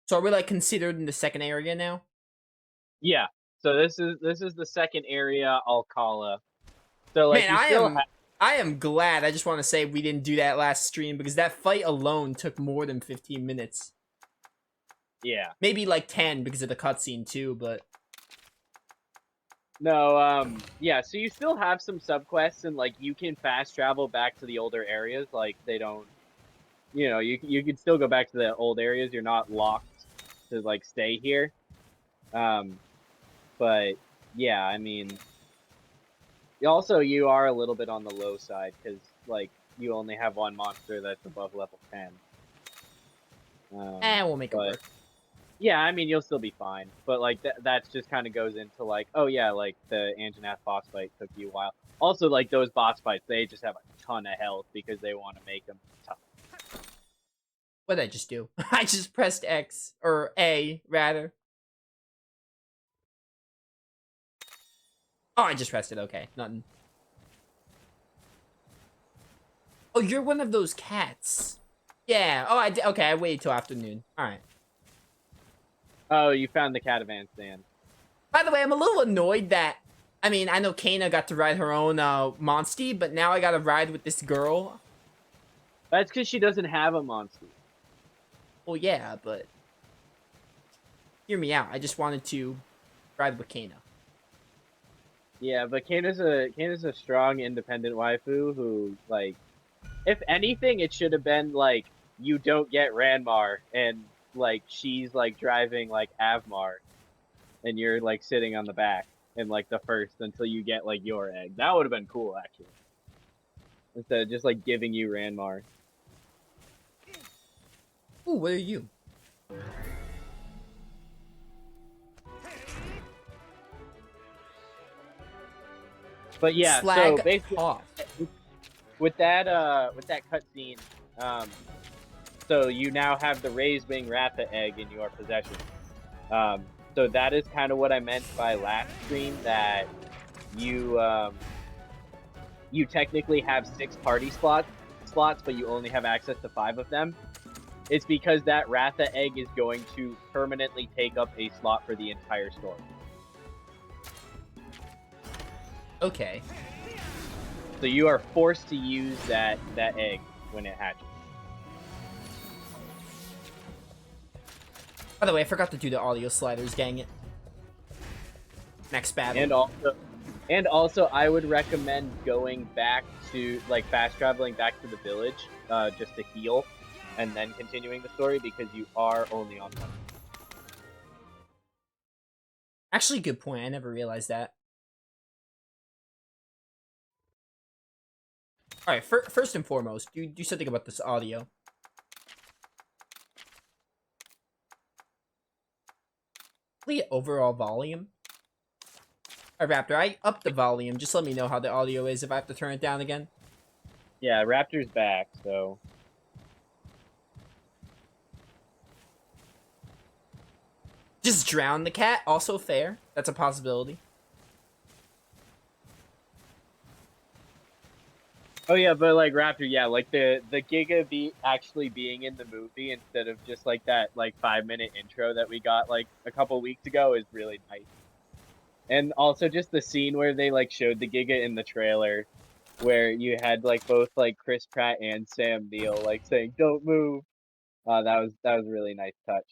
So are we like considered in the second area now? Yeah. So this is the second area, Alcala. So like Man, you I still am have I am glad. I just want to say we didn't do that last stream because that fight alone took more than 15 minutes. yeah. Maybe like 10 because of the cutscene too, but No, yeah, so you still have some subquests and like you can fast travel back to the older areas. Like they don't you can still go back to the old areas. You're not locked to like stay here. Um, but yeah, I mean also you are a little bit on the low side because like you only have one monster that's above level 10. we'll make it But work. yeah, I mean you'll still be fine. But like that's just kind of goes into like, oh yeah, like the Anjanath boss fight took you a while. Also, like those boss fights, they just have a ton of health because they want to make them tough. What did I just do? I just pressed X or A rather. Oh, I just pressed it. Okay, nothing. Oh, you're one of those cats. Yeah. Oh, I did. Okay, I waited till afternoon. All right. Oh, you found the catavan stand. By the way, I'm a little annoyed that. I mean, I know Kana got to ride her own Monstie, but now I got to ride with this girl. That's because she doesn't have a monster. Well, yeah, but hear me out. I just wanted to ride with Kana. Yeah, but Kana's a strong, independent waifu who like, if anything, it should have been like you don't get Ranmar and like she's like driving like Avmar and you're like sitting on the back in like the first until you get like your egg. That would have been cool actually. Instead of just like giving you Ranmar. Ooh, what are you? But yeah, so Slag basically off. with that cutscene, so you now have the raised wing Ratha egg in your possession. So that is kind of what I meant by last stream, that you you technically have 6 party slots, but you only have access to 5 of them. It's because that Ratha egg is going to permanently take up a slot for the entire story. Okay. So you are forced to use that egg when it hatches. By the way, I forgot to do the audio sliders, dang it. Next battle. And also I would recommend going back to like fast traveling back to the village just to heal and then continuing the story because you are only on one. Actually, good point. I never realized that. All right, first and foremost, do something about this audio. The overall volume. All right, Raptor, I upped the volume. Just let me know how the audio is if I have to turn it down again. Yeah, Raptor's back, so Just drown the cat. Also fair. That's a possibility. oh yeah, but like Raptor, yeah, like the Giga be actually being in the movie instead of just like that like 5-minute intro that we got like a couple weeks ago is really nice. And also just the scene where they like showed the Giga in the trailer, where you had like both like Chris Pratt and Sam Neill like saying "Don't move." That was a really nice touch.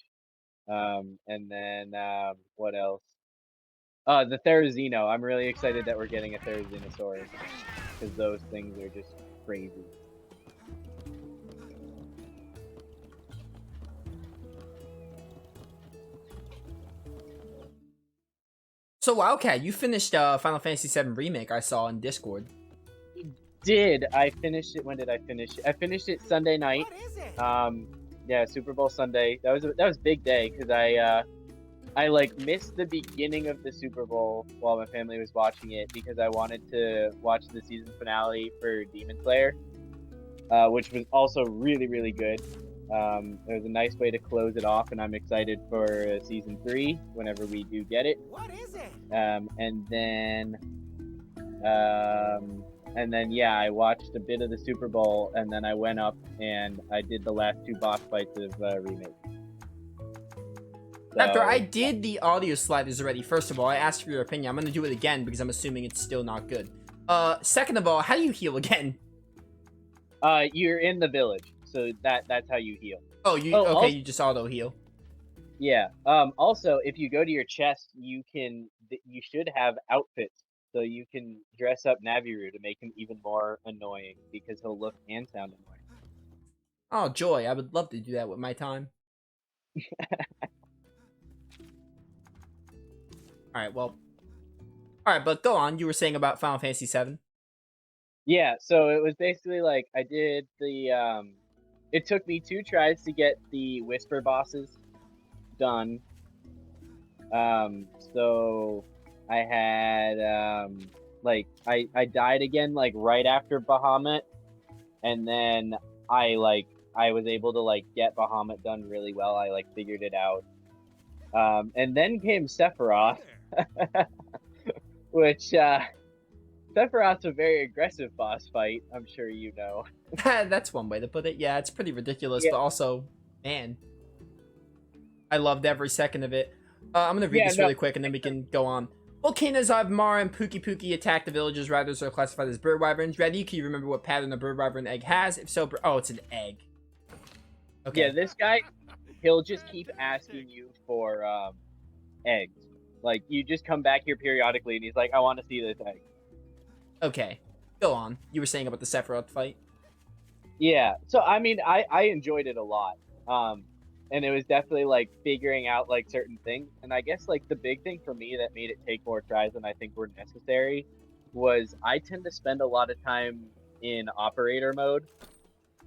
And then what else? The Therizino. I'm really excited that we're getting a Therizinosaurus because those things are just crazy. So Wildcat, you finished Final Fantasy VII Remake. I saw in Discord. Did I finish it? When did I finish it? I finished it Sunday night. Yeah, Super Bowl Sunday. That was a big day because I like missed the beginning of the Super Bowl while my family was watching it because I wanted to watch the season finale for Demon Slayer, which was also really really good. It was a nice way to close it off, and I'm excited for season 3 whenever we do get it. What is it? And then yeah, I watched a bit of the Super Bowl, and then I went up and I did the last 2 boss fights of Remake. After I So did the audio sliders already, first of all, I asked for your opinion. I'm gonna do it again because I'm assuming it's still not good. Second of all, how do you heal again? you're in the village, so that's how you heal. Oh, you Oh, okay? also, You just auto heal. yeah. Also, if you go to your chest, you should have outfits, so you can dress up Naviru to make him even more annoying because he'll look and sound annoying. Oh, joy! I would love to do that with my time. All right, well, all right, but go on. You were saying about Final Fantasy VII. Yeah, so it was basically like I did the. It took me 2 tries to get the Whisper bosses done. So I had like I died again like right after Bahamut, and then I was able to like get Bahamut done really well. I like figured it out. And then came Sephiroth, which Sephiroth's a very aggressive boss fight. I'm sure you know. That's one way to put it. Yeah, it's pretty ridiculous, Yeah, but also, man, I loved every second of it. I'm gonna read yeah, this no, really quick and then we can go on. Volcanoes of Mara and Pookie Pookie attack the villages. Ravens are classified as bird wyverns. Ready? Can you remember what pattern a bird wyvern egg has? If so, oh, it's an egg. yeah, Okay. this guy, he'll just keep asking you for eggs. Like you just come back here periodically, and he's like, "I want to see this egg." Okay. Go on. You were saying about the Sephiroth fight. Yeah. So I mean, I enjoyed it a lot. And it was definitely like figuring out like certain things. And I guess like the big thing for me that made it take more tries than I think were necessary was I tend to spend a lot of time in operator mode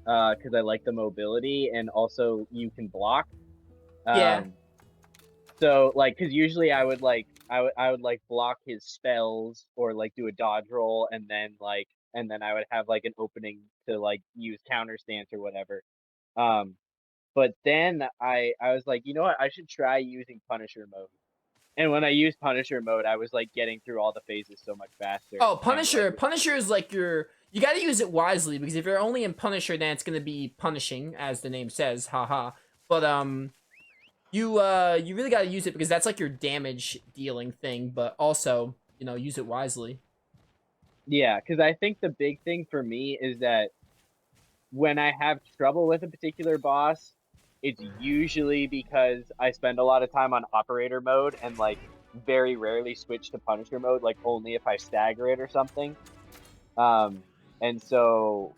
because I like the mobility and also you can block. Yeah. Um, so like, because usually I would like block his spells or like do a dodge roll and then I would have like an opening to like use counter stance or whatever. Um, but then I was like, you know what? I should try using Punisher mode. And when I used Punisher mode, I was like getting through all the phases so much faster. Oh, And like, Punisher. Punisher is like your. You gotta use it wisely because if you're only in Punisher, then it's gonna be punishing, as the name says. Haha. But you really gotta use it because that's like your damage dealing thing. But also, use it wisely. yeah, because I think the big thing for me is that when I have trouble with a particular boss, it's usually because I spend a lot of time on operator mode and like very rarely switch to Punisher mode, like only if I stagger it or something. Um, and so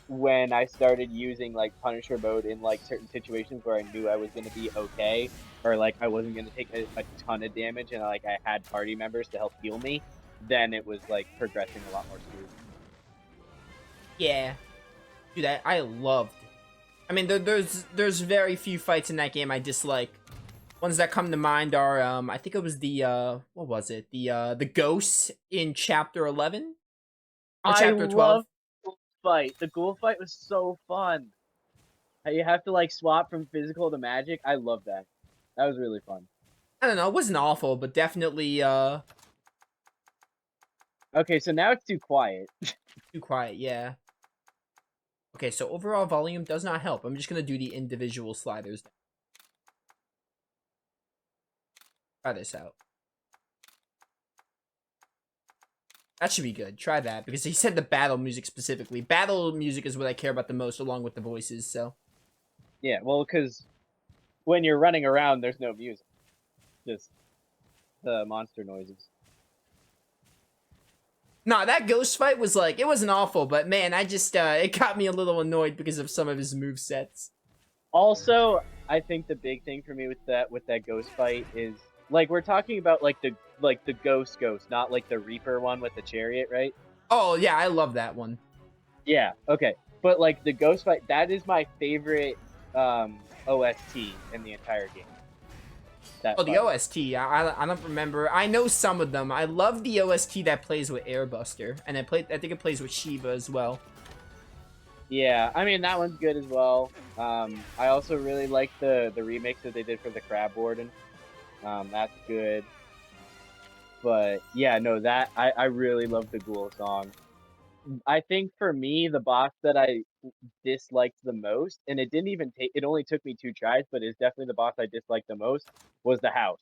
when I started using like Punisher mode in like certain situations where I knew I was gonna be okay, or like I wasn't gonna take a ton of damage and like I had party members to help heal me, then it was like progressing a lot more smoothly. Yeah, dude, I loved. I mean, there's very few fights in that game I dislike. Ones that come to mind are I think it was the what was it, the ghosts in chapter 11 or I chapter 12. love the ghoul fight. The ghoul fight was so fun. How you have to like swap from physical to magic. I love that. That was really fun. I don't know, it wasn't awful, but definitely Okay, so now it's too quiet. too quiet. Yeah. Okay, so overall volume does not help. I'm just gonna do the individual sliders. Try this out. That should be good. Try that because he said the battle music specifically. Battle music is what I care about the most, along with the voices. So. Yeah, well, because when you're running around, there's no music, just the monster noises. Nah, that ghost fight was like, it wasn't awful, but man, I just, it got me a little annoyed because of some of his move sets. Also, I think the big thing for me with that ghost fight is like we're talking about like the ghost, not like the Reaper one with the chariot, right? Oh, yeah, I love that one. Yeah, okay. But like the ghost fight, that is my favorite OST in the entire game. That Oh, the fight. OST, I don't remember. I know some of them. I love the OST that plays with Airbuster, and I think it plays with Shiva as well. Yeah, I mean that one's good as well. I also really like the remix that they did for the Crab Warden. That's good. But yeah, no, that I really love the Ghoul song. I think for me, the boss that I disliked the most, and it didn't even take. It only took me 2 tries, but it's definitely the boss I disliked the most. Was the house.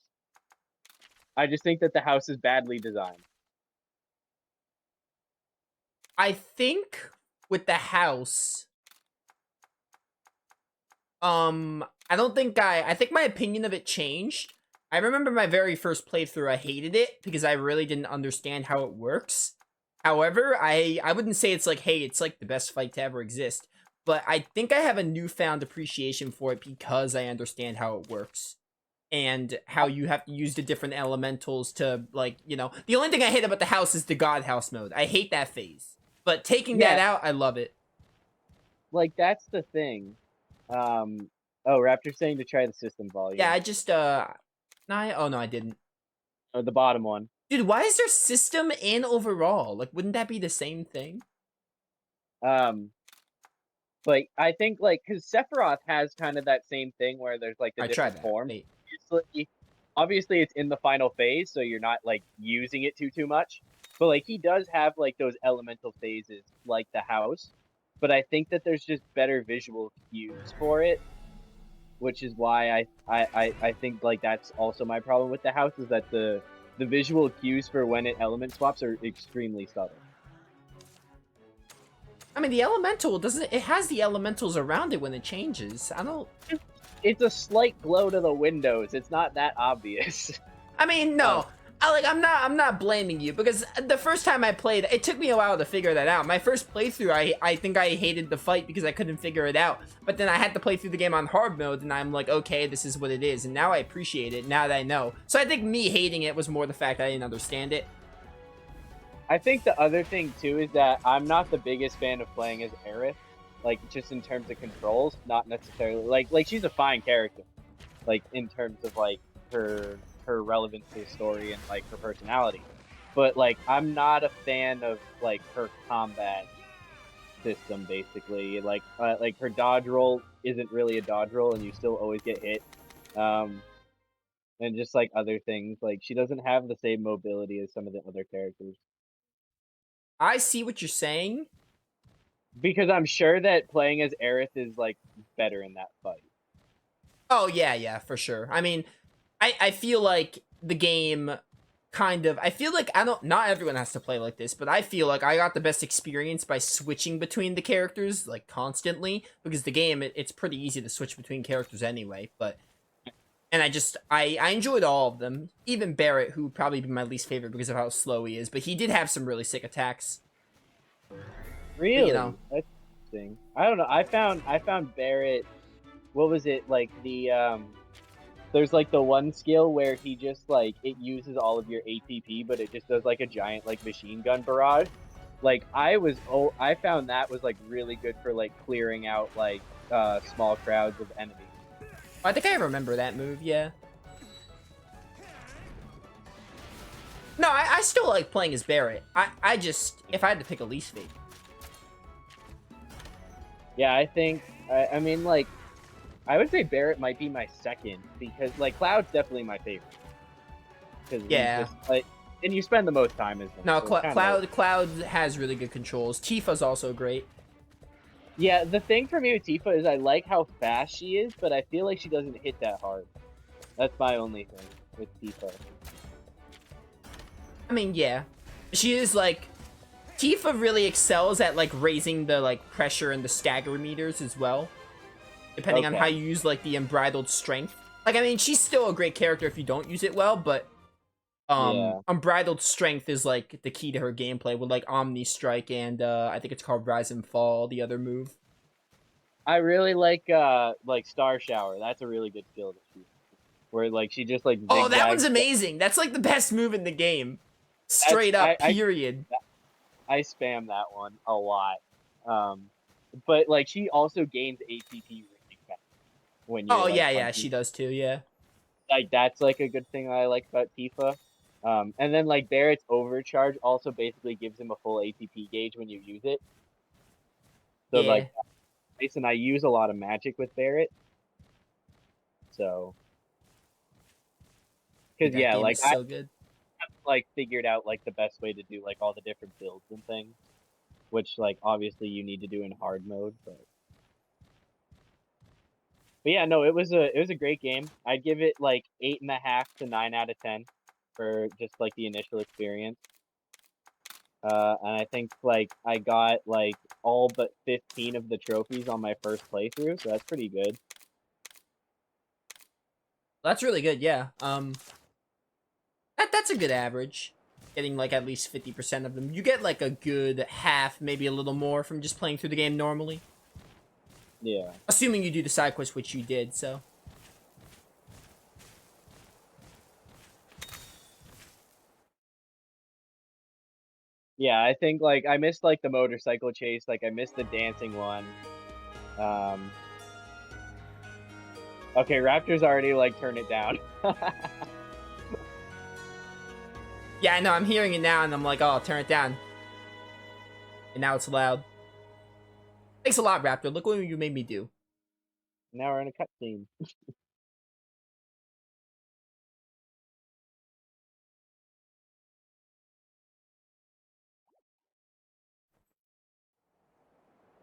I just think that the house is badly designed. I think with the house, I don't think I think my opinion of it changed. I remember my very first playthrough, I hated it because I really didn't understand how it works. However, I wouldn't say it's like, hey, it's like the best fight to ever exist. But I think I have a newfound appreciation for it because I understand how it works. And how you have to use the different elementals to, like, you know. The only thing I hate about the house is the God House mode. I hate that phase. But taking that Yeah, out, I love it. like that's the thing. Oh, Raptor's saying to try the system Yeah, volume. I just, oh no, I didn't. Oh, the bottom one. Dude, why is there system and overall? Like, wouldn't that be the same thing? Um, but I think like because Sephiroth has kind of that same thing where there's like the I try different that. forms. Wait. Obviously, it's in the final phase, so you're not like using it too much. But like he does have like those elemental phases, like the house. But I think that there's just better visual cues for it, which is why I think like that's also my problem with the house is that the visual cues for when it element swaps are extremely subtle. I mean, the elemental doesn't. It has the elementals around it when it changes. I don't. It's a slight glow to the windows. It's not that obvious. I mean, Um, no. I'm not blaming you because the first time I played, it took me a while to figure that out. My first playthrough, I think I hated the fight because I couldn't figure it out. But then I had to play through the game on hard mode, and I'm like, okay, this is what it is. And now I appreciate it now that I know. So I think me hating it was more the fact that I didn't understand it. I think the other thing too is that I'm not the biggest fan of playing as Aerith, like just in terms of controls, not necessarily like she's a fine character, like in terms of like her relevance to the story and like her personality, but like I'm not a fan of like her combat system basically. Like her dodge roll isn't really a dodge roll, and you still always get hit. Um, and just like other things, like she doesn't have the same mobility as some of the other characters. I see what you're saying. Because I'm sure that playing as Aerith is like better in that fight. Oh yeah, yeah, for sure. I mean, I feel like the game kind of, I feel like I don't, not everyone has to play like this, but I feel like I got the best experience by switching between the characters like constantly because the game it's pretty easy to switch between characters anyway. But and I enjoyed all of them, even Barrett, who would probably be my least favorite because of how slow he is, but he did have some really sick attacks. But you know, Really? That's interesting. I don't know. I found Barrett. What was it like there's like the one skill where he just like it uses all of your ATP, but it just does like a giant like machine gun barrage. Like I found that was like really good for like clearing out like small crowds of enemies. I think I remember that move. Yeah. No, I still like playing as Barrett. I just, if I had to pick a least favorite. Yeah, I think I mean like I would say Barrett might be my second because like Cloud's definitely my favorite because Yeah. just like and you spend the most time as them. No, So it's kind of Cloud has really good controls. Tifa's also great. yeah. The thing for me with Tifa is I like how fast she is, but I feel like she doesn't hit that hard. That's my only thing with Tifa. I mean, yeah. She is like Tifa really excels at like raising the like pressure and the stagger meters as well. Depending on how Okay. you use like the unbridled strength. Like I mean, she's still a great character if you don't use it well, but Yeah. unbridled strength is like the key to her gameplay with like Omni Strike and I think it's called Rise and Fall, the other move. I really like Star Shower. That's a really good skill that she where like she just like Oh, that one's zigzags. amazing. That's like the best move in the game. That's Straight up, period. I spam that one a lot. Um, but like she also gains ATP really fast when you're Oh like yeah, yeah, punching. she does too. Yeah, Like that's like a good thing I like about Tifa. And then like Barrett's overcharge also basically gives him a full ATP gauge when you use it. So yeah. like, and I use a lot of magic with Barrett. So, Dude, cause that yeah, game like is I so good. like figured out like the best way to do like all the different builds and things. which like obviously you need to do in hard mode, but yeah, no, it was a great game. I'd give it like 8.5 to 9 out of 10 for just like the initial experience. And I think like I got like all but 15 of the trophies on my first playthrough, so that's pretty good. That's really good, yeah. That's a good average. Getting like at least 50% of them. You get like a good half, maybe a little more from just playing through the game normally. Yeah. Assuming you do the side quest, which you did, so. Yeah, I think like I missed like the motorcycle chase, like I missed the dancing one. Um Okay, Raptor's already like turned it down. Yeah, I know, I'm hearing it now and I'm like, oh, I'll turn it down. And now it's loud. Thanks a lot, Raptor. Look what you made me do. Now we're in a cutscene.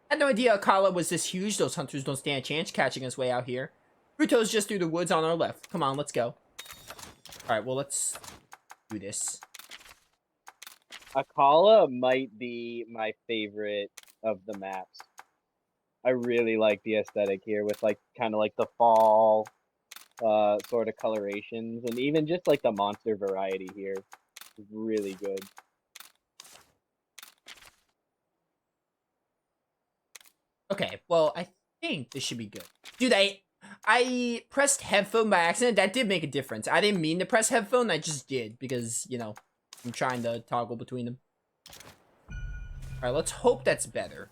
I had no idea Alcala was this huge. Those hunters don't stand a chance catching us way out here. Bruto's just through the woods on our left. Come on, let's go. Alright, well, let's do this. Alcala might be my favorite of the maps. I really like the aesthetic here with like kind of like the fall sort of colorations, and even just like the monster variety here is really good. Okay, well, I think this should be good. Dude, I pressed headphone by accident. That did make a difference. I didn't mean to press headphone. I just did because, you know, I'm trying to toggle between them. Alright, let's hope that's better.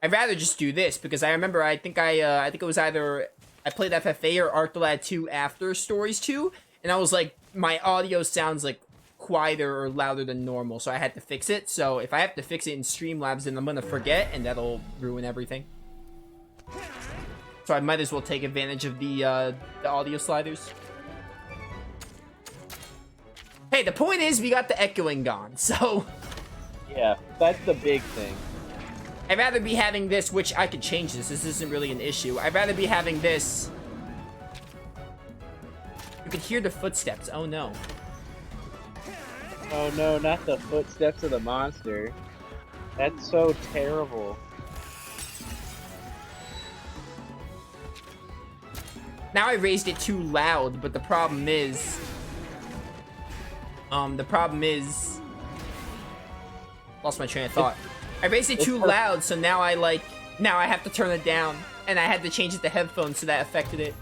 I'd rather just do this because I remember I think it was either I played FFA or Arctalad 2 after Stories 2, and I was like, my audio sounds like quieter or louder than normal, so I had to fix it. So if I have to fix it in Streamlabs, then I'm gonna forget, and that'll ruin everything. So I might as well take advantage of the audio sliders. Hey, the point is we got the echoing gone, so Yeah, that's the big thing. I'd rather be having this, which I could change this. This isn't really an issue. I'd rather be having this. You can hear the footsteps. Oh, no. Oh no, not the footsteps of the monster. That's so terrible. Now I raised it too loud, but the problem is... Lost my train of thought. I raised it too loud, so now now I have to turn it down. And I had to change it to headphones, so that affected it.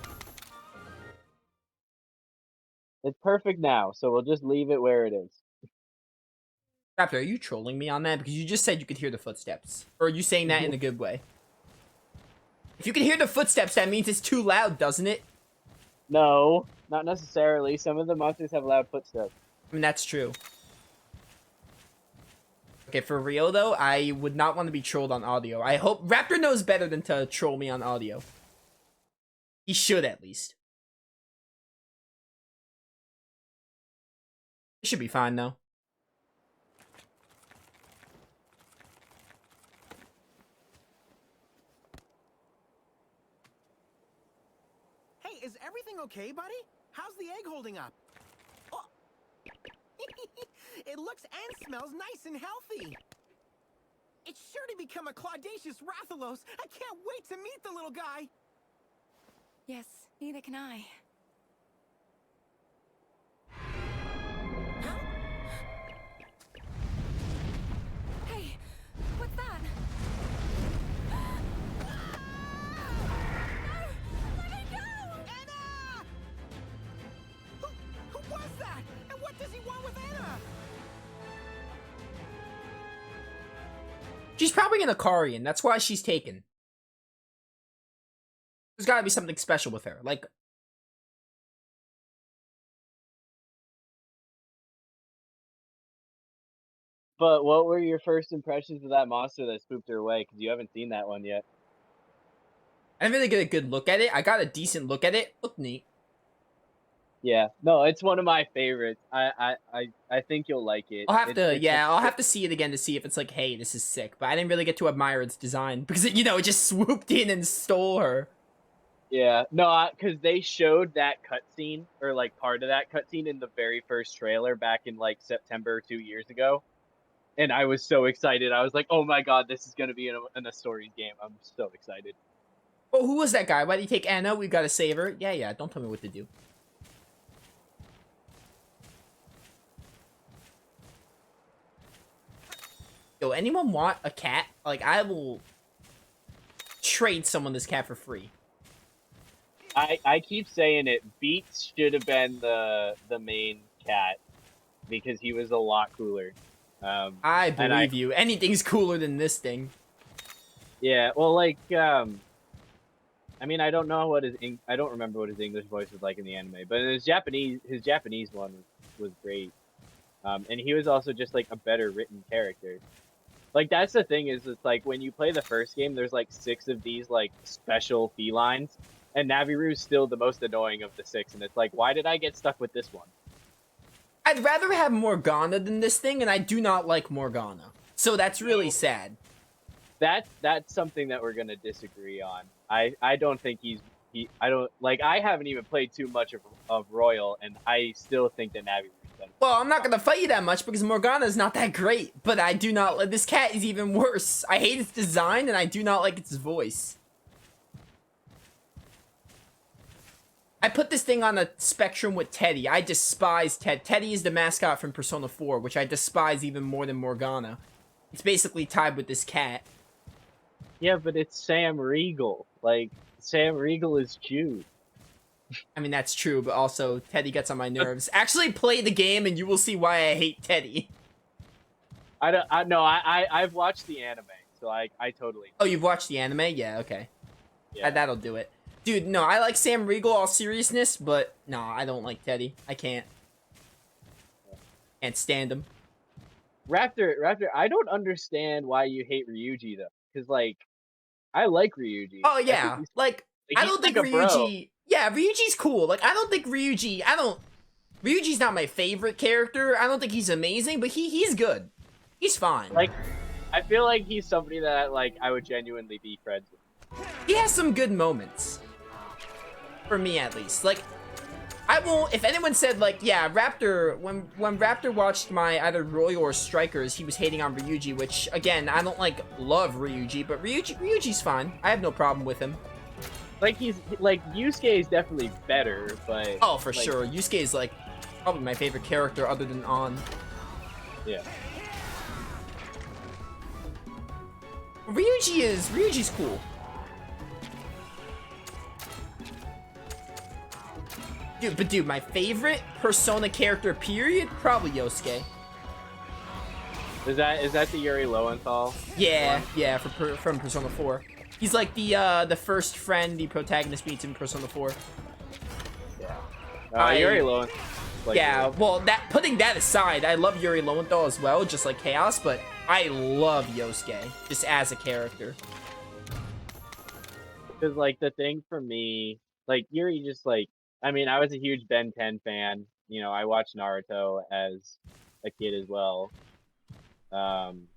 It's perfect now, so we'll just leave it where it is. Raptor, are you trolling me on that? Because you just said you could hear the footsteps. Or are you saying that in a good way? If you can hear the footsteps, that means it's too loud, doesn't it? No, not necessarily. Some of the monsters have loud footsteps. I mean, that's true. Okay, for real, though, I would not want to be trolled on audio. I hope... Raptor knows better than to troll me on audio. He should, at least. It should be fine, though. Hey, is everything okay, buddy? How's the egg holding up? Oh. It looks and smells nice and healthy. It's sure to become a Claudacious Rathalos. I can't wait to meet the little guy. Yes, neither can I. Hey, what's that? No! Let me go! Anna! Who was that? And what does he want with Anna? She's probably an Akarian. That's why she's taken. There's gotta be something special with her. Like... But what were your first impressions of that monster that spooked her away? Because you haven't seen that one yet. I didn't really get a good look at it. I got a decent look at it. Looked neat. Yeah, no, it's one of my favorites. I think you'll like it. I'll have It's to, it's yeah, I'll have to see it again to see if it's like, hey, this is sick. But I didn't really get to admire its design because it, it just swooped in and stole her. Yeah, no, because they showed that cutscene or like part of that cutscene in the very first trailer back in like September 2 years ago, and I was so excited. I was like, "Oh my god, this is gonna be in a story game." I'm so excited. Oh, who was that guy? Why did he take Anna? We gotta save her. Yeah, yeah. Don't tell me what to do. Yo, anyone want a cat? Like, I will trade someone this cat for free. I keep saying it. Beats should have been the main cat because he was a lot cooler. I and believe you. Anything's cooler than this thing. Yeah, well, like, I mean, I don't know what I don't remember what his English voice was like in the anime, but in his Japanese one was great. And he was also just like a better written character. Like that's the thing is, it's like when you play the first game, there's like 6 of these like special felines, and Naviru's still the most annoying of the 6, and it's like, why did I get stuck with this one? I'd rather have Morgana than this thing, and I do not like Morgana. So that's really sad. That's something that we're gonna disagree on. I don't think I don't like. I haven't even played too much of Royal, and I still think that Naviru's better. Well, I'm not gonna fight you that much because Morgana's not that great, but I do not like this cat is even worse. I hate its design and I do not like its voice. I put this thing on a spectrum with Teddy. I despise Ted. Teddy is the mascot from Persona 4, which I despise even more than Morgana. It's basically tied with this cat. Yeah, but it's Sam Riegel. Like, Sam Riegel is cute. I mean, that's true, but also Teddy gets on my nerves. Actually play the game and you will see why I hate Teddy. I've watched the anime, so I totally. Oh, you've watched the anime? Yeah, okay. Yeah. That'll do it. Dude, no, I like Sam Riegel, all seriousness, but no, I don't like Teddy. I can't. Can't stand him. Raptor, I don't understand why you hate Ryuji though, because like, I like Ryuji. Oh yeah, like I don't think like a bro. Ryuji. Yeah, Ryuji's cool. Like I don't think Ryuji. Ryuji's not my favorite character. I don't think he's amazing, but he's good. He's fine. Like, I feel like he's somebody that like I would genuinely be friends with. He has some good moments. For me, at least. Like, I won't. If anyone said like, yeah, Raptor. When Raptor watched my either Royal or Strikers, he was hating on Ryuji, which again, I don't like love Ryuji, but Ryuji's fine. I have no problem with him. Like he's like Yusuke is definitely better, but oh, for like, sure, Yusuke is like probably my favorite character other than An. Yeah. Ryuji's cool. Dude, my favorite Persona character, period, probably Yosuke. Is that the Yuri Lowenthal? Yeah, yeah, from Persona 4. He's like the first friend the protagonist meets in Persona 4. Yeah. Yuri Lowenthal. Like, yeah, well, putting that aside, I love Yuri Lowenthal as well, just like Chaos, but I love Yosuke just as a character. Because like the thing for me, like Yuri just like. I mean, I was a huge Ben 10 fan. You know, I watched Naruto as a kid as well. I'm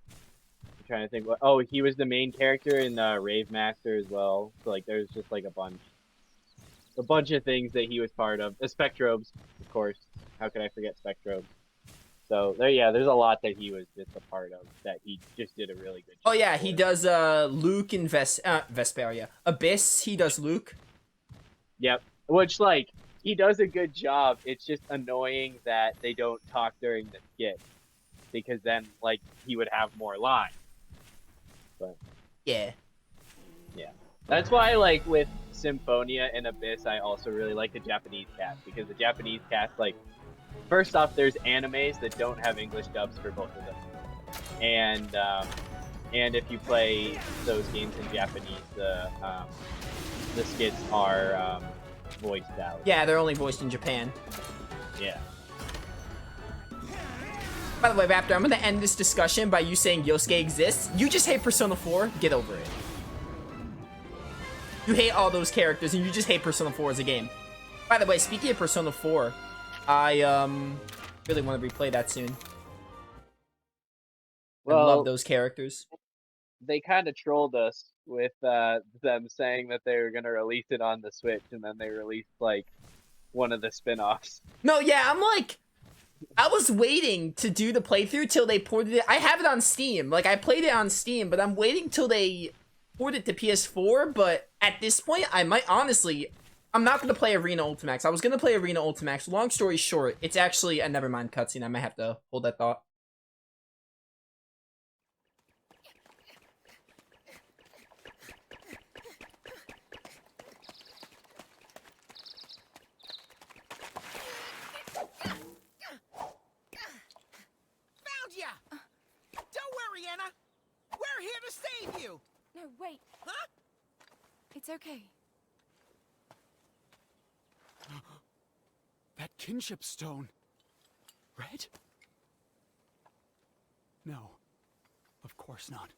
trying to think. Oh, he was the main character in Rave Master as well. So like, there's just like a bunch of things that he was part of. The Spectrobes, of course. How could I forget Spectrobes? So there's a lot that he was just a part of that he just did a really good job. Oh yeah, he does Luke in Vesperia. Abyss, he does Luke. Yep. Which, like, he does a good job. It's just annoying that they don't talk during the skit. Because then, like, he would have more lines. But, yeah. Yeah. That's why, like, with Symphonia and Abyss, I also really like the Japanese cast. Because the Japanese cast, like, first off, there's animes that don't have English dubs for both of them. And if you play those games in Japanese, the skits are, voiced out. Yeah, they're only voiced in Japan. Yeah. By the way, Raptor, I'm gonna end this discussion by you saying Yosuke exists. You just hate Persona 4. Get over it. You hate all those characters, and you just hate Persona 4 as a game. By the way, speaking of Persona 4, I really want to replay that soon. I love those characters. They kind of trolled us with them saying that they were gonna release it on the Switch, and then they released like one of the spin-offs. No, yeah, I'm like, I was waiting to do the playthrough till they ported it. I have it on Steam. Like, I played it on Steam, but I'm waiting till they port it to PS4. But at this point, I might honestly, I'm not going to play Arena Ultimax. I was going to play Arena Ultimax. Long story short, it's actually a Nevermind cutscene. I might have to hold that thought. Anna! We're here to save you! No, wait. Huh? It's okay. That kinship stone. Red? No. Of course not.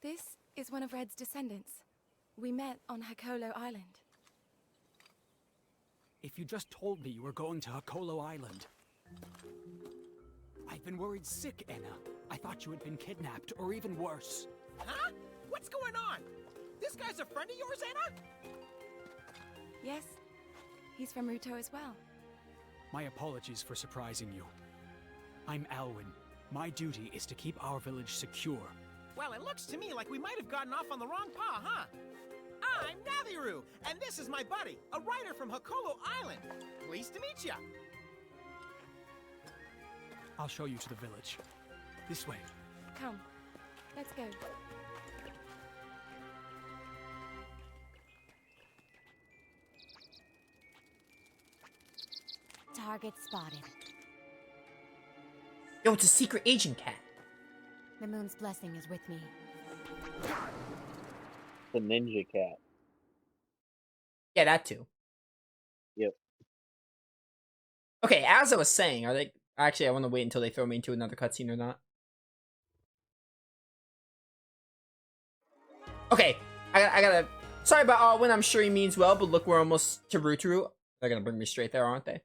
This is one of Red's descendants. We met on Hakolo Island. If you just told me you were going to Hakolo Island. I've been worried sick, Anna. I thought you had been kidnapped, or even worse. Huh? What's going on? This guy's a friend of yours, Anna? Yes. He's from Ruto as well. My apologies for surprising you. I'm Alwyn. My duty is to keep our village secure. Well, it looks to me like we might have gotten off on the wrong paw, huh? I'm Naviru, and this is my buddy, a writer from Hakolo Island. Pleased to meet ya. I'll show you to the village. This way. Come. Let's go. Target spotted. Yo, it's a secret agent cat. The moon's blessing is with me. The ninja cat. Yeah, that too. Yep. Okay, as I was saying, are they... Actually, I want to wait until they throw me into another cutscene or not. Okay, I gotta... Sorry about Alwyn, I'm sure he means well, but look, we're almost to Ruturu. They're gonna bring me straight there, aren't they?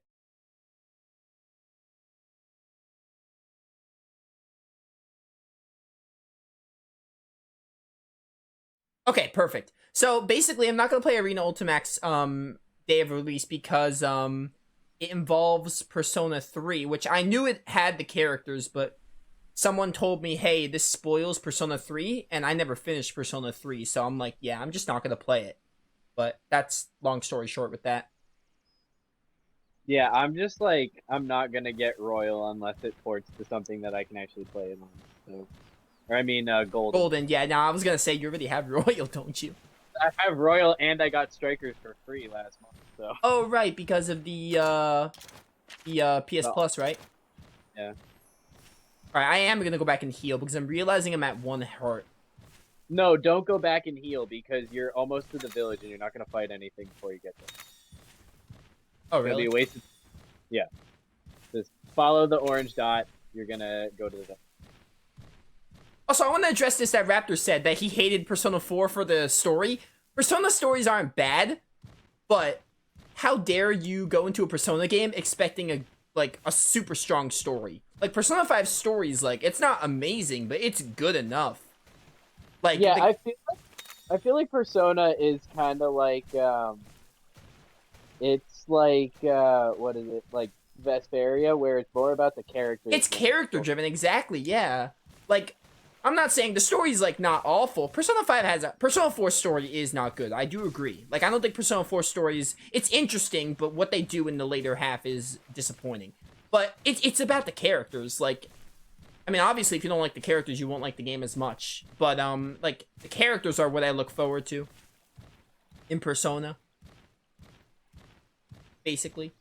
Okay, perfect. So, basically, I'm not gonna play Arena Ultimax, day of release because, it involves Persona 3, which I knew it had the characters, but someone told me, hey, this spoils Persona 3, and I never finished Persona 3, so I'm like, yeah, I'm just not going to play it. But that's long story short with that. Yeah, I'm just like, I'm not going to get Royal unless it ports to something that I can actually play it on. So, or I mean, Golden. Golden, yeah, now I was going to say, you already have Royal, don't you? I have Royal and I got Strikers for free last month, so. Oh, right, because of the PS Plus, right? Yeah. Alright, I am going to go back and heal because I'm realizing I'm at 1 heart. No, don't go back and heal because you're almost to the village and you're not going to fight anything before you get there. Oh, It'll really? be a waste of... Yeah. Just follow the orange dot. You're going to go to the village. Also, I want to address this that Raptor said, that he hated Persona 4 for the story. Persona stories aren't bad, but how dare you go into a Persona game expecting a super strong story? Like, Persona 5 stories, like, it's not amazing, but it's good enough. Like, yeah, I feel like Persona is kind of like, it's like, what is it, like Vesperia, where it's more about the characters. It's character-driven, exactly, yeah. Like, I'm not saying the story's, like, not awful. Persona 5 has a... Persona 4 story is not good. I do agree. Like, I don't think Persona 4 stories... It's interesting, but what they do in the later half is disappointing. But it's about the characters. Like, I mean, obviously, if you don't like the characters, you won't like the game as much. But, like, the characters are what I look forward to in Persona. Basically.